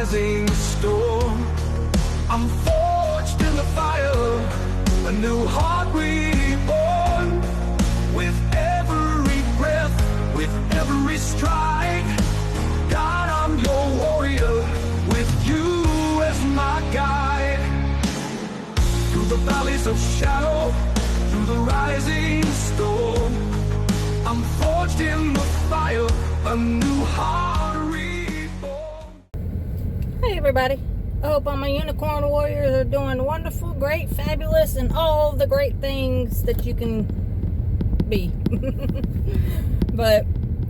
rising storm. I'm forged in the fire, a new heart reborn. With every breath, with every stride, God, I'm your warrior, with you as my guide. Through the valleys of shadow, through the rising storm, I'm forged in the fire, a new heart reborn. Hey everybody, I hope all my unicorn warriors are doing wonderful, great, fabulous, and all the great things that you can be. But,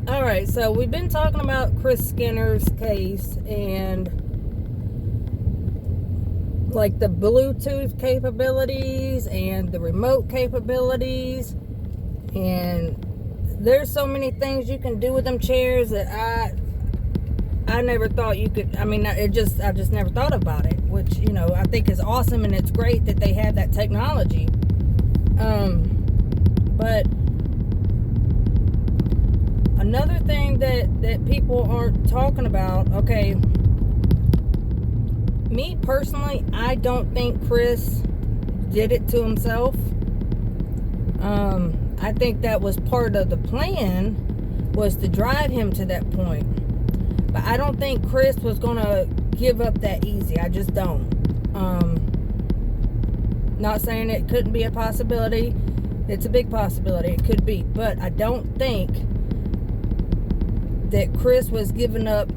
alright, so we've been talking about Chris Skinner's case and like the Bluetooth capabilities and the remote capabilities, and there's so many things you can do with them chairs that I never thought you could. I mean, I just never thought about it, which, you know, I think is awesome, and it's great that they have that technology. But another thing that people aren't talking about, okay, me personally, I don't think Chris did it to himself. I think that was part of the plan, was to drive him to that point. But I don't think Chris was gonna give up that easy. I just don't. Not saying it couldn't be a possibility. It's a big possibility. It could be. But I don't think that Chris was giving up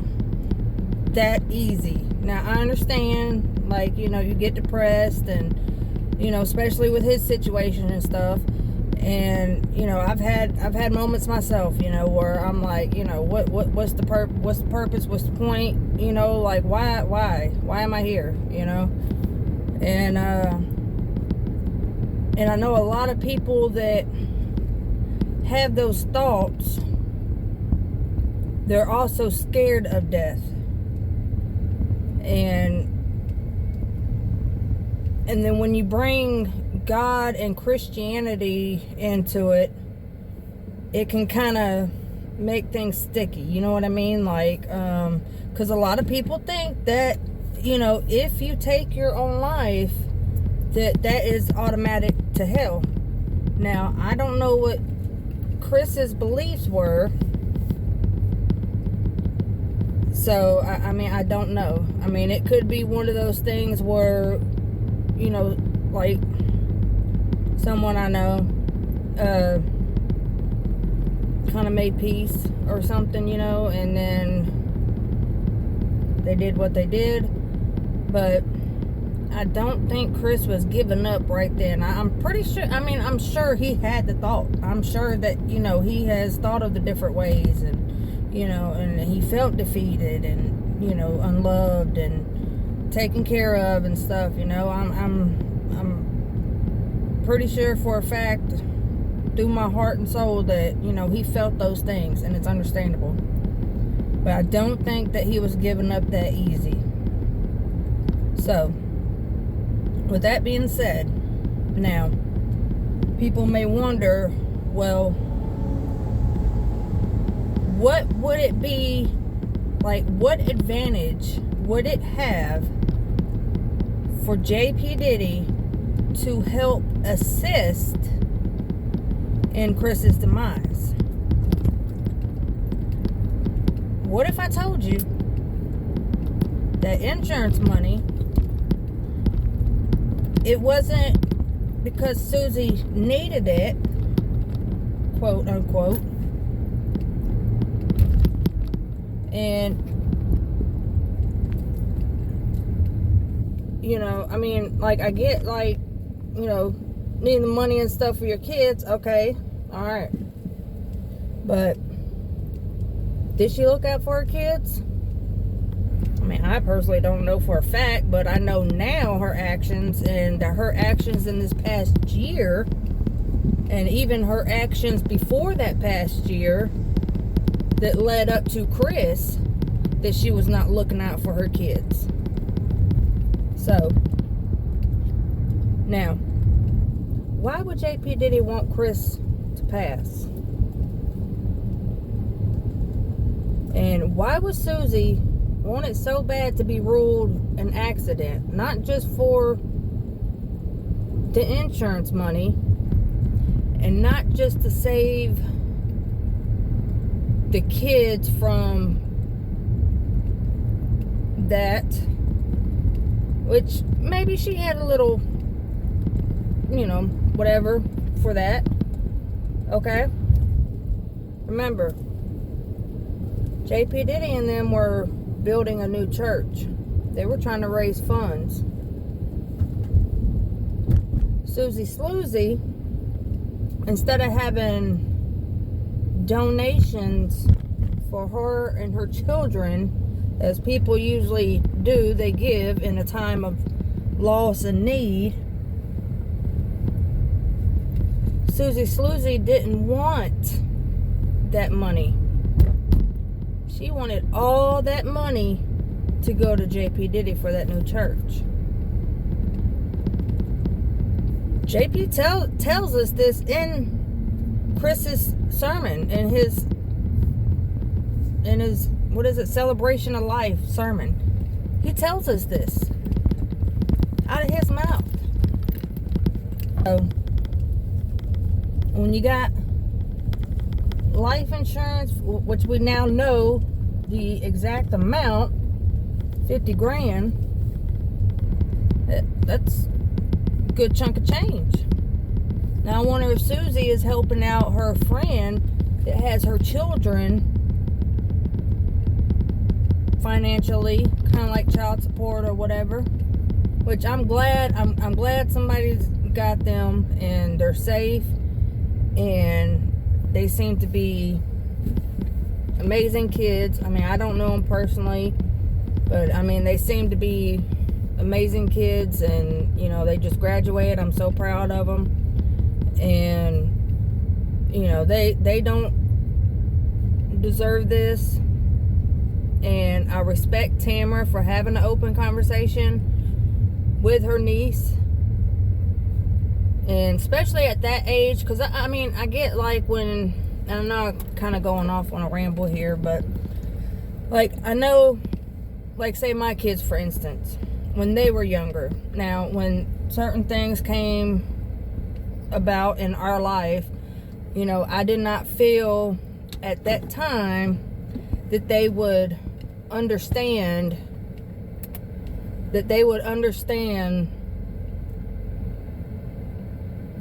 that easy. Now, I understand, like, you know, you get depressed, and, you know, especially with his situation and stuff. And, you know, I've had moments myself, you know, where I'm like, you know, what's the purpose, what's the point, you know, like, why am I here, you know? And I know a lot of people that have those thoughts, they're also scared of death. And then when you bring God and Christianity into it, it can kind of make things sticky, you know what I mean? Like, because a lot of people think that, you know, if you take your own life, that is automatic to hell. Now, I don't know what Chris's beliefs were, so I mean, I don't know. I mean, it could be one of those things where, you know, like someone I know kind of made peace or something, you know, and then they did what they did. But I don't think Chris was giving up right then. I'm pretty sure, I mean, I'm sure he had the thought. I'm sure that, you know, he has thought of the different ways, and, you know, and he felt defeated and, you know, unloved and taken care of and stuff, you know. I'm pretty sure for a fact, through my heart and soul, that, you know, he felt those things, and it's understandable. But I don't think that he was giving up that easy. So, with that being said, now, people may wonder, well, what would it be, like, what advantage would it have for JPdiddy to help assist in Chris's demise? What if I told you that insurance money, it wasn't because Suzie needed it, quote unquote, and, you know, I mean, like, I get, like, you know, needing the money and stuff for your kids, okay, alright, but did she look out for her kids? I mean, I personally don't know for a fact, but I know now her actions, and her actions in this past year, and even her actions before that past year, that led up to Chris, that she was not looking out for her kids. So, now, why would JPdiddy want Chris to pass? And why was Suzie want it so bad to be ruled an accident, not just for the insurance money and not just to save the kids from that, which maybe she had a little, whatever for that. Okay? Remember, JPdiddy and them were building a new church. They were trying to raise funds. Suzie, instead of having donations for her and her children, as people usually do, they give in a time of loss and need. Suzie didn't want that money. She wanted all that money to go to JPdiddy for that new church. JP tells us this in Chris's sermon, in his what is it, Celebration of Life sermon. He tells us this out of his mouth. So when you got life insurance, which we now know the exact amount, 50 grand, that's a good chunk of change. Now I wonder if Suzie is helping out her friend that has her children financially, kind of like child support or whatever, which I'm glad somebody's got them and they're safe, and they seem to be amazing kids. I mean, I don't know them personally, but I mean, they seem to be amazing kids, and they just graduated. I'm so proud of them, and they don't deserve this. And I respect Tamara for having an open conversation with her niece, and especially at that age, because I get like when, and I'm not kind of going off on a ramble here, but like I know, like say my kids for instance, when they were younger. Now when certain things came about in our life, I did not feel at that time that they would understand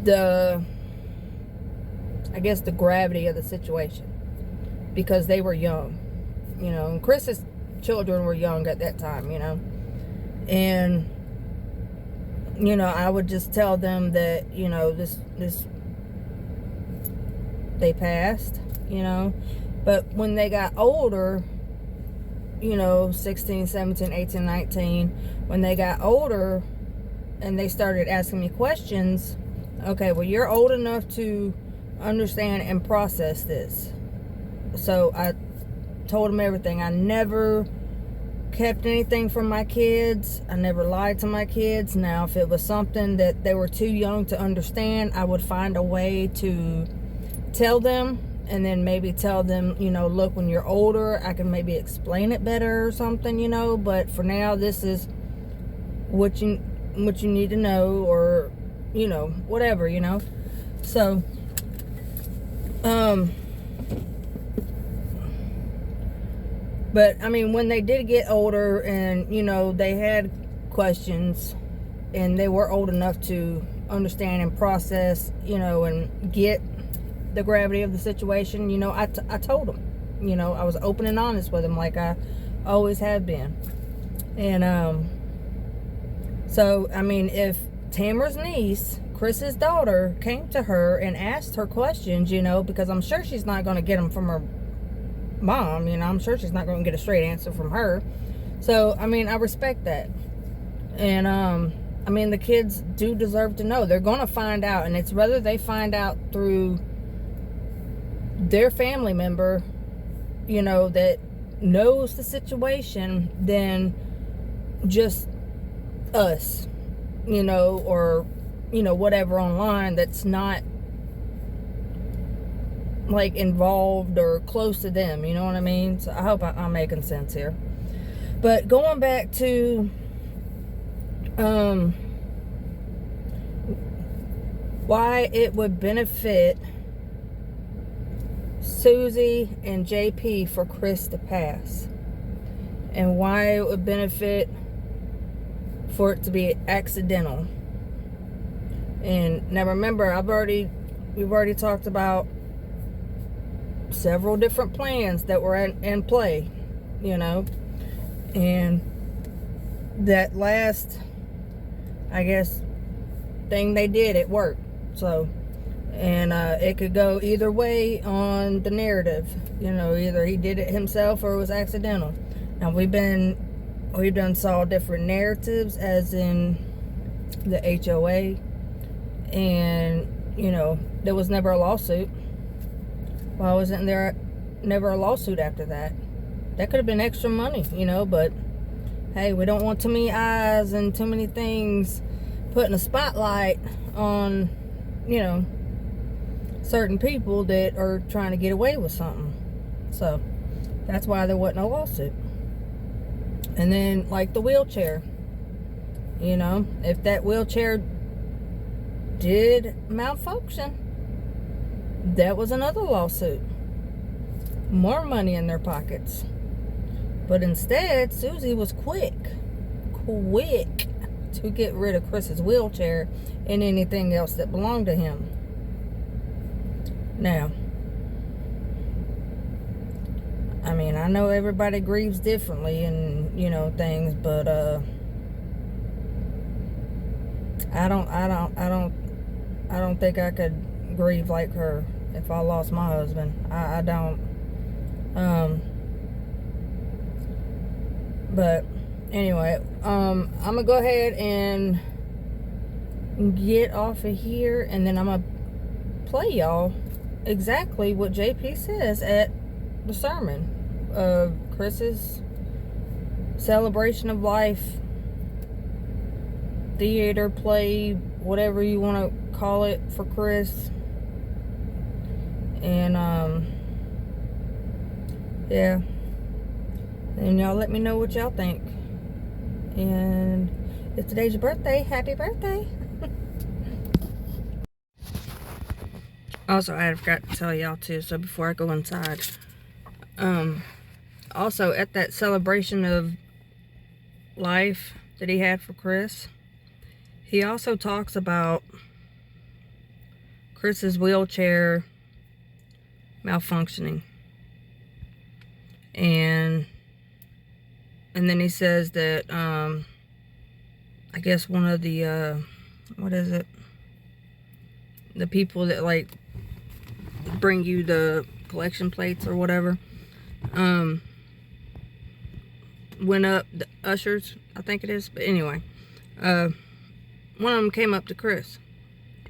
the gravity of the situation, because they were young, and Chris's children were young at that time, and I would just tell them that this they passed, but when they got older, 16, 17, 18, 19, when they got older and they started asking me questions, okay, well, you're old enough to understand and process this. So I told them everything. I never kept anything from my kids. I never lied to my kids. Now, if it was something that they were too young to understand, I would find a way to tell them, and then maybe tell them, look, when you're older, I can maybe explain it better or something, but for now, this is what you need to know, or whatever, so but I mean, when they did get older and they had questions and they were old enough to understand and process, and get the gravity of the situation, I told them, I was open and honest with them, like I always have been. And so I mean, if Tamara's niece, Chris's daughter, came to her and asked her questions, because I'm sure she's not going to get them from her mom, I'm sure she's not going to get a straight answer from her. So I mean, I respect that. And I mean, the kids do deserve to know. They're going to find out, and it's whether they find out through their family member, that knows the situation, than just us, or whatever online that's not like involved or close to them, you know what I mean? So I hope I'm making sense here. But going back to why it would benefit Suzie and JP for Chris to pass, and why it would benefit for it to be accidental. And now remember, we've already talked about several different plans that were in play, you know, and that last, I guess, thing they did, it worked. So, and it could go either way on the narrative, you know, either he did it himself or it was accidental. Now we've done saw different narratives, as in the HOA, and you know, there was never a lawsuit. Why wasn't there never a lawsuit after that? That could have been extra money, you know, but hey, we don't want too many eyes and too many things putting a spotlight on, you know, certain people that are trying to get away with something. So that's why there wasn't a lawsuit. And then, like the wheelchair, you know, if that wheelchair did malfunction, that was another lawsuit. More money in their pockets. But instead, Suzie was quick to get rid of Chris's wheelchair and anything else that belonged to him. Now, I mean, I know everybody grieves differently and, you know, things, but I don't think I could grieve like her if I lost my husband. I don't. But anyway, I'm gonna go ahead and get off of here, and then I'm gonna play y'all exactly what JP says at the sermon of Chris's celebration of life, theater, play, whatever you want to call it for Chris. And yeah, and y'all let me know what y'all think. And if today's your birthday, happy birthday. Also, I forgot to tell y'all too, so before I go inside, also at that celebration of life that he had for Chris, he also talks about Chris's wheelchair malfunctioning. And then he says that, I guess one of the, what is it? The people that, like, bring you the collection plates or whatever, went up, the ushers, I think it is. But anyway, one of them came up to Chris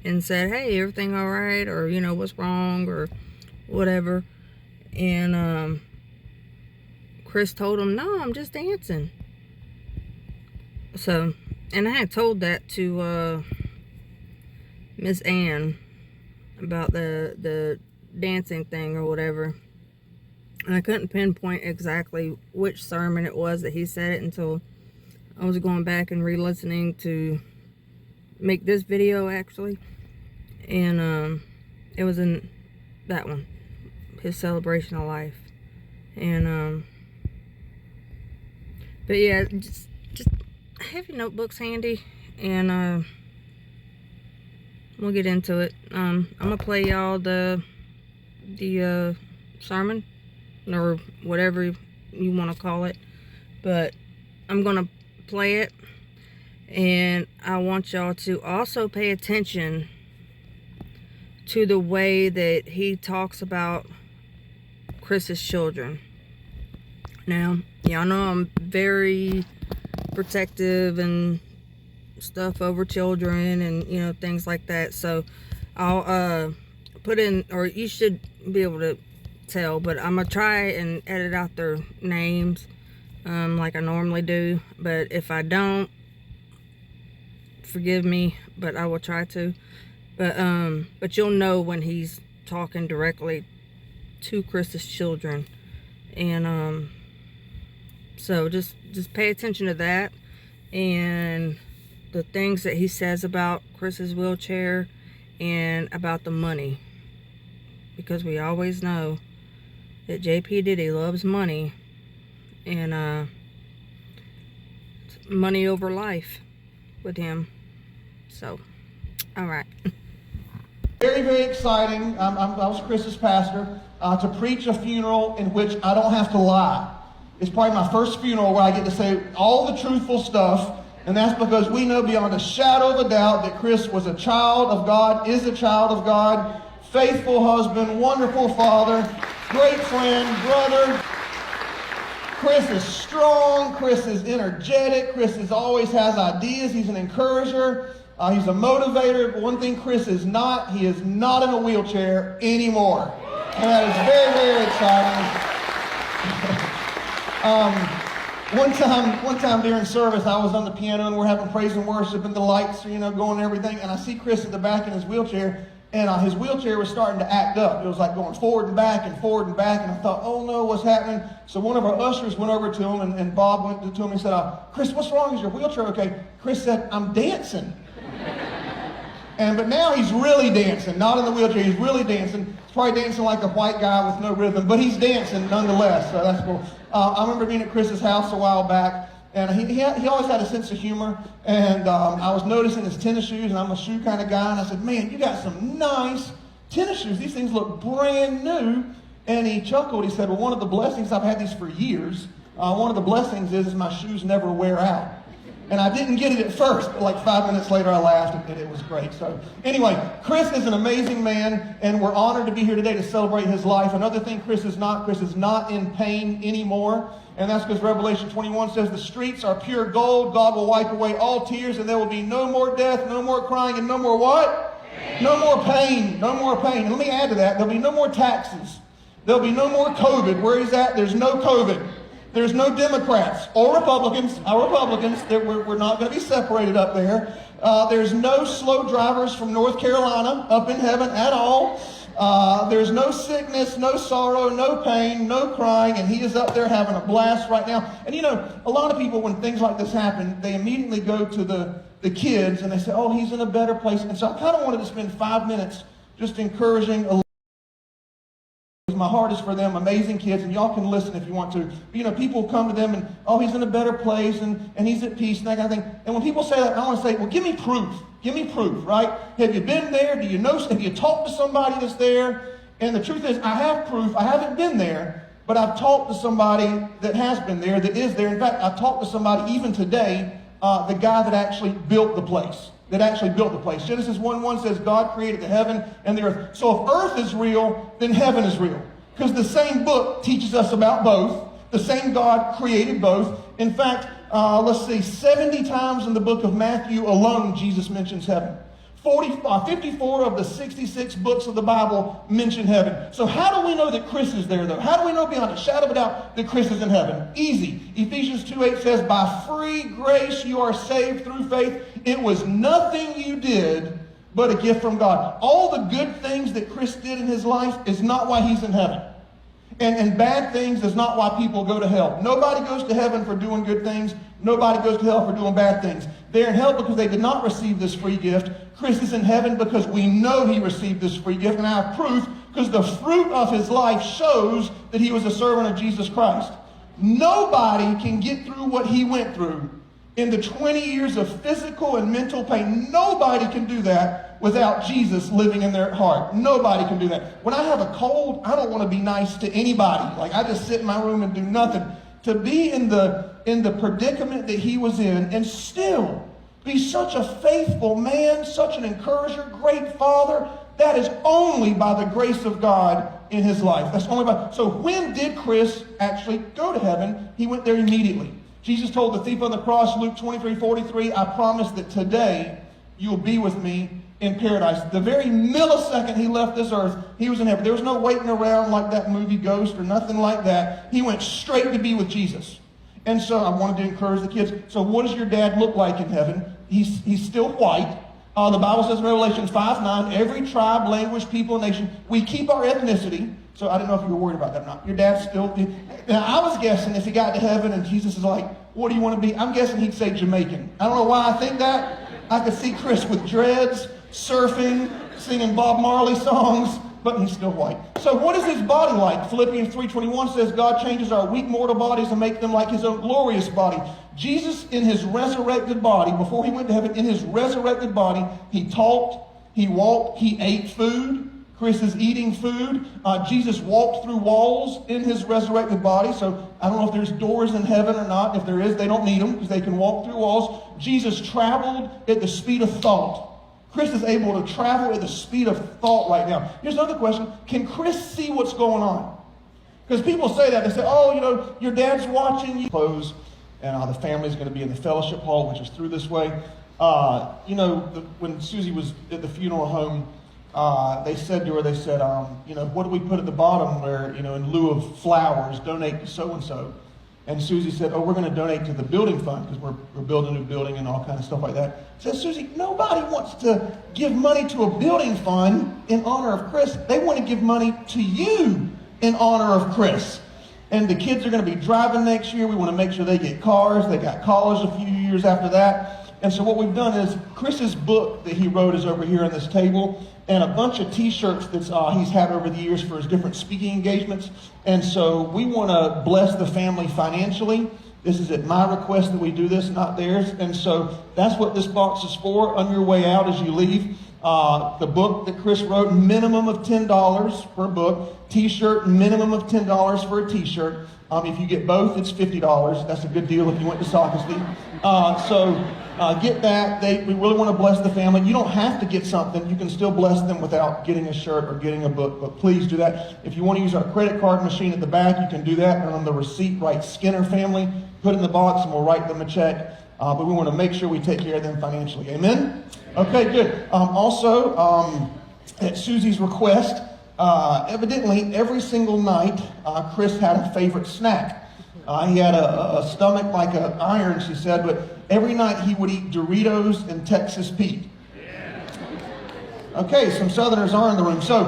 and said, hey, everything all right? Or, you know, what's wrong? Or whatever. And, Chris told him, no, I'm just dancing. So, and I had told that to Miss Ann about the dancing thing or whatever. And I couldn't pinpoint exactly which sermon it was that he said it until I was going back and re-listening to make this video, actually. And it was in that one, his celebration of life. And but yeah, just have your notebooks handy, and we'll get into it. I'm gonna play y'all the sermon, or whatever you want to call it, but I'm gonna play it, and I want y'all to also pay attention to the way that he talks about Chris's children. Now, y'all know I'm very protective and stuff over children and, you know, things like that. So I'll put in, or you should be able to tell, but I'm gonna try and edit out their names like I normally do. But if I don't, forgive me, but I will try to. But you'll know when he's talking directly to Chris's children. And So just pay attention to that and the things that he says about Chris's wheelchair and about the money, because we always know that JPdiddy loves money, and money over life with him. So, all right. Very, very exciting. I was Chris's pastor, to preach a funeral in which I don't have to lie. It's probably my first funeral where I get to say all the truthful stuff, and that's because we know beyond a shadow of a doubt that Chris was a child of God, is a child of God, faithful husband, wonderful father, great friend, brother. Chris is strong. Chris is energetic. Chris always has ideas. He's an encourager. He's a motivator. But one thing Chris is not, he is not in a wheelchair anymore. And that is very, very exciting. One time during service, I was on the piano and we're having praise and worship and the lights are, going and everything. And I see Chris at the back in his wheelchair, and his wheelchair was starting to act up. It was like going forward and back and forward and back. And I thought, oh no, what's happening? So one of our ushers went over to him, and Bob went to him and said, Chris, what's wrong? Is your wheelchair okay? Chris said, I'm dancing. But now he's really dancing, not in the wheelchair. He's really dancing. He's probably dancing like a white guy with no rhythm, but he's dancing nonetheless. So that's cool. I remember being at Chris's house a while back, and he always had a sense of humor. And I was noticing his tennis shoes, and I'm a shoe kind of guy. And I said, man, you got some nice tennis shoes. These things look brand new. And he chuckled. He said, well, one of the blessings, I've had these for years. One of the blessings is my shoes never wear out. And I didn't get it at first, but like 5 minutes later I laughed and it was great. So anyway, Chris is an amazing man, and we're honored to be here today to celebrate his life. Another thing Chris is not in pain anymore. And that's because Revelation 21 says the streets are pure gold. God will wipe away all tears, and there will be no more death, no more crying, and no more what? Pain. No more pain. No more pain. And let me add to that, there'll be no more taxes. There'll be no more COVID. Where is that? There's no COVID. There's no Democrats or Republicans. Our Republicans, we're not going to be separated up there. There's no slow drivers from North Carolina up in heaven at all. There's no sickness, no sorrow, no pain, no crying, and he is up there having a blast right now. And a lot of people, when things like this happen, they immediately go to the kids and they say, oh, he's in a better place. And so I kind of wanted to spend 5 minutes just encouraging a my heart is for them, amazing kids, and y'all can listen if you want to. But, people come to them and, oh, he's in a better place, and he's at peace, and that kind of thing. And when people say that, I want to say, well, give me proof. Give me proof, right? Have you been there? Do you know? Have you talked to somebody that's there? And the truth is, I have proof. I haven't been there, but I've talked to somebody that has been there, that is there. In fact, I've talked to somebody even today, the guy that actually built the place. Genesis 1:1 says God created the heaven and the earth. So if earth is real, then heaven is real. Because the same book teaches us about both. The same God created both. In fact, 70 times in the book of Matthew alone, Jesus mentions heaven. 54 of the 66 books of the Bible mention heaven. So how do we know that Chris is there, though? How do we know beyond a shadow of a doubt that Chris is in heaven? Easy. Ephesians 2:8 says, by free grace you are saved through faith. It was nothing you did, but a gift from God. All the good things that Chris did in his life is not why he's in heaven. And bad things is not why people go to hell. Nobody goes to heaven for doing good things. Nobody goes to hell for doing bad things. They're in hell because they did not receive this free gift. Chris is in heaven because we know he received this free gift. And I have proof because the fruit of his life shows that he was a servant of Jesus Christ. Nobody can get through what he went through in the 20 years of physical and mental pain. Nobody can do that without Jesus living in their heart. Nobody can do that. When I have a cold, I don't want to be nice to anybody. Like, I just sit in my room and do nothing. To be in the predicament that he was in and still be such a faithful man, such an encourager, great father, that is only by the grace of God in his life. That's only by. So when did Chris actually go to heaven? He went there immediately. Jesus told the thief on the cross, Luke 23:43, I promise that today you will be with me in paradise. The very millisecond he left this earth, he was in heaven. There was no waiting around like that movie Ghost or nothing like that. He went straight to be with Jesus. And so I wanted to encourage the kids. So what does your dad look like in heaven? He's still white. The Bible says in Revelation 5:9, every tribe, language, people, and nation, we keep our ethnicity. So I didn't know if you were worried about that or not. Your dad still did. Now, I was guessing if he got to heaven and Jesus is like, what do you want to be? I'm guessing he'd say Jamaican. I don't know why I think that. I could see Chris with dreads, surfing, singing Bob Marley songs, but he's still white. So what is his body like? Philippians 3:21 says God changes our weak mortal bodies and make them like his own glorious body. Jesus in his resurrected body, before he went to heaven, in his resurrected body, he talked, he walked, he ate food. Chris is eating food. Jesus walked through walls in his resurrected body. So I don't know if there's doors in heaven or not. If there is, they don't need them because they can walk through walls. Jesus traveled at the speed of thought. Chris is able to travel at the speed of thought right now. Here's another question. Can Chris see what's going on? Because people say that. They say, oh, you know, your dad's watching you. Close, and the family's going to be in the fellowship hall, which is through this way. When Suzie was at the funeral home, they said to her, what do we put at the bottom where, in lieu of flowers, donate to so-and-so? And Suzie said, we're going to donate to the building fund because we're building a new building and all kind of stuff like that. Says Suzie, nobody wants to give money to a building fund in honor of Chris. They want to give money to you in honor of Chris. And the kids are going to be driving next year. We want to make sure they get cars. They got college a few years after that. And so what we've done is Chris's book that he wrote is over here on this table, and a bunch of T-shirts that he's had over the years for his different speaking engagements. And so we want to bless the family financially. This is at my request that we do this, not theirs. And so that's what this box is for. On your way out as you leave, the book that Chris wrote, minimum of $10 per book. T-shirt, minimum of $10 for a T-shirt. If you get both, it's $50. That's a good deal if you went to Sockesty. Get that. We really want to bless the family. You don't have to get something. You can still bless them without getting a shirt or getting a book, but please do that. If you want to use our credit card machine at the back, you can do that. And on the receipt, write Skinner family, put it in the box, and we'll write them a check. But we want to make sure we take care of them financially. Amen? Okay, good. At Suzie's request, evidently every single night, Chris had a favorite snack. He had a stomach like an iron, she said, but every night he would eat Doritos and Texas Pete. Okay, some Southerners are in the room. So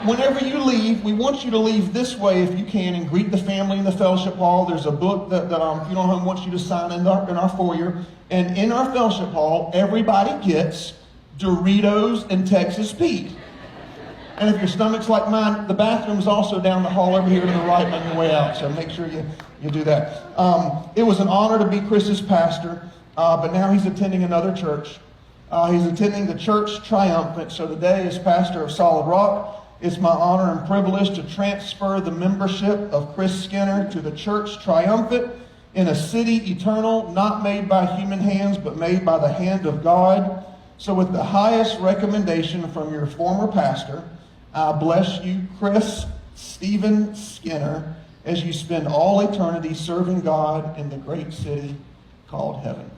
whenever you leave, we want you to leave this way if you can and greet the family in the fellowship hall. There's a book that Funeral Home wants you to sign in our foyer. And in our fellowship hall, everybody gets Doritos and Texas Pete. And if your stomach's like mine, the bathroom's also down the hall over here to the right on your way out. So make sure you do that. It was an honor to be Chris's pastor, but now he's attending another church. He's attending the Church Triumphant. So today, as pastor of Solid Rock, it's my honor and privilege to transfer the membership of Chris Skinner to the Church Triumphant in a city eternal, not made by human hands, but made by the hand of God. So with the highest recommendation from your former pastor, I bless you, Chris Stephen Skinner, as you spend all eternity serving God in the great city called heaven.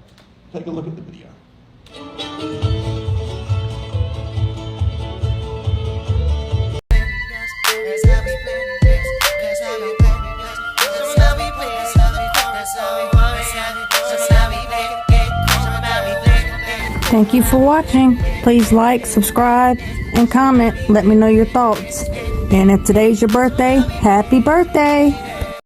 Take a look at the video. Thank you for watching. Please like, subscribe, and comment. Let me know your thoughts. And if today's your birthday, happy birthday!